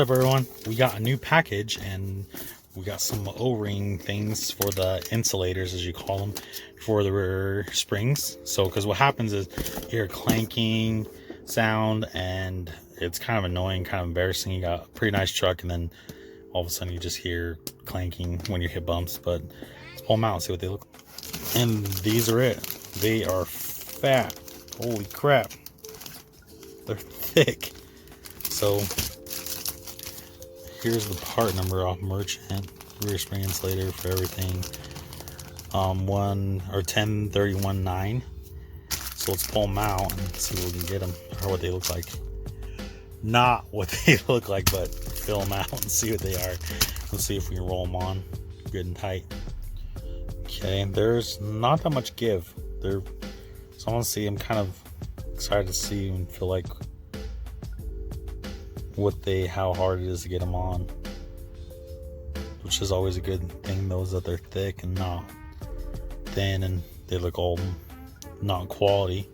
up, everyone? We got a new package and we got some O-ring things for the insulators, as you call them, for the rear springs. So because what happens is you hear clanking sound and it's kind of annoying, kind of embarrassing. You got a pretty nice truck and then all of a sudden you just hear clanking when you hit bumps. But let's pull them out and see what they look like. And these are it. They are fat. Holy crap, they're thick. So here's the part number off Merchant. Rear spring insulator for everything. 10319. So let's pull them out and see what we can get them, or what they look like. Not what they look like, but fill them out and see what they are. Let's see if we can roll them on good and tight. Okay, there's not that much give. So I want to see. I'm kind of excited to see and feel like how hard it is to get them on, which is always a good thing. Those that they're thick and not thin, and they look all not quality.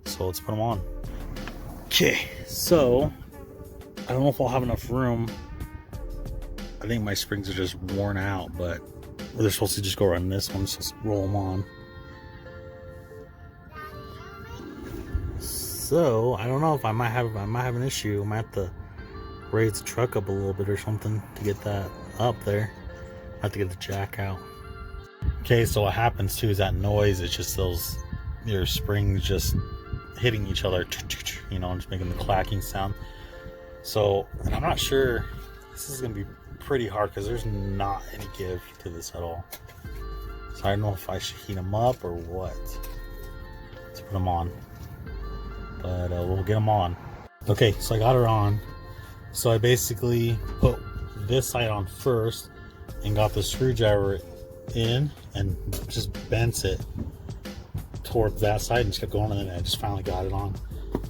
So let's put them on. Okay, so I don't know if I'll have enough room. I think my springs are just worn out, but they're supposed to just go around this one, so let's roll them on. So I don't know if I might have an issue. I might have to raise the truck up a little bit or something to get that up there. I have to get the jack out. Okay, so what happens too is that noise. It's just your springs just hitting each other, you know, and just making the clacking sound. So, and I'm not sure. This is gonna be pretty hard because there's not any give to this at all. So I don't know if I should heat them up or what. Let's put them on. But we'll get them on. Okay, so I got her on. So I basically put this side on first and got the screwdriver in and just bent it towards that side and just kept going, and then I just finally got it on.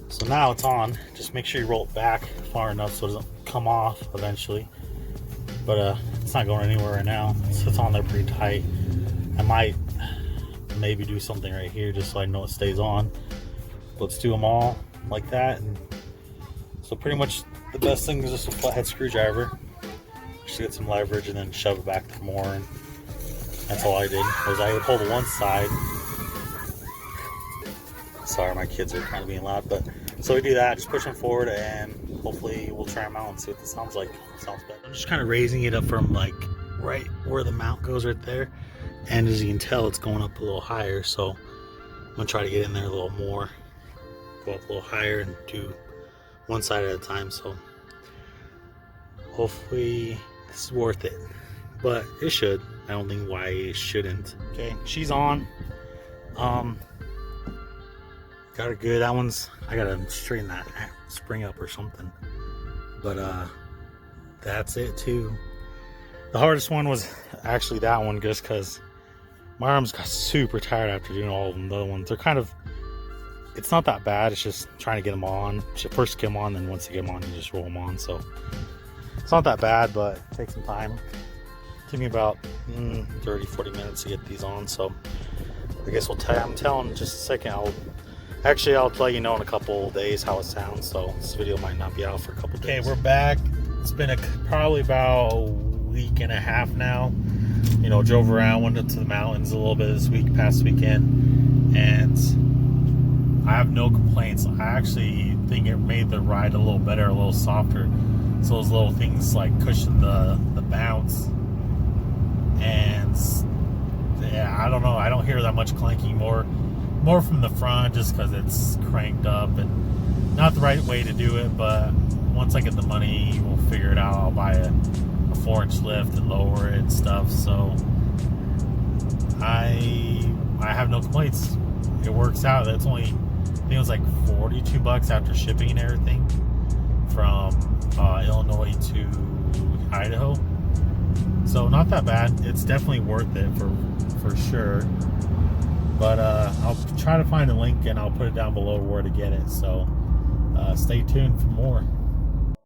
So now it's on. Just make sure you roll it back far enough so it doesn't come off eventually. But it's not going anywhere right now. So it's on there pretty tight. I might maybe do something right here just so I know it stays on. Let's do them all like that. And so pretty much the best thing is just a flathead screwdriver, just to get some leverage and then shove it back for more. And that's all I did. Was I would hold one side. Sorry, my kids are kind of being loud, but so we do that. Just push them forward, and hopefully we'll try them out and see what this sounds like. Sounds better. I'm just kind of raising it up from like right where the mount goes right there, and as you can tell, it's going up a little higher. So I'm gonna try to get in there a little more. Go up a little higher and do one side at a time. So hopefully this is worth it, but it should. I don't think why it shouldn't. Okay, she's on. Got her good. That one's, I gotta straighten that spring up or something, but that's it too. The hardest one was actually that one, just because my arms got super tired after doing all of them. The other ones, they're kind of, it's not that bad. It's just trying to get them on. First get them on, then once you get them on, you just roll them on. So it's not that bad, but it takes some time. It took me about 30-40 minutes to get these on. So I guess I'm telling in just a second. I'll let you know in a couple of days how it sounds. So this video might not be out for a couple of days. Okay, we're back. It's been probably about a week and a half now. You know, drove around, went up to the mountains a little bit this week, past weekend, and I have no complaints. I actually think it made the ride a little better, a little softer. So those little things like cushion the bounce, and yeah, I don't know. I don't hear that much clanking, more from the front, just because it's cranked up and not the right way to do it. But once I get the money, we'll figure it out. I'll buy a 4-inch lift and lower it and stuff. So I have no complaints. It works out. That's only, I think it was like $42 after shipping and everything from Illinois to Idaho. So not that bad. It's definitely worth it for sure. But I'll try to find a link and I'll put it down below where to get it. So stay tuned for more.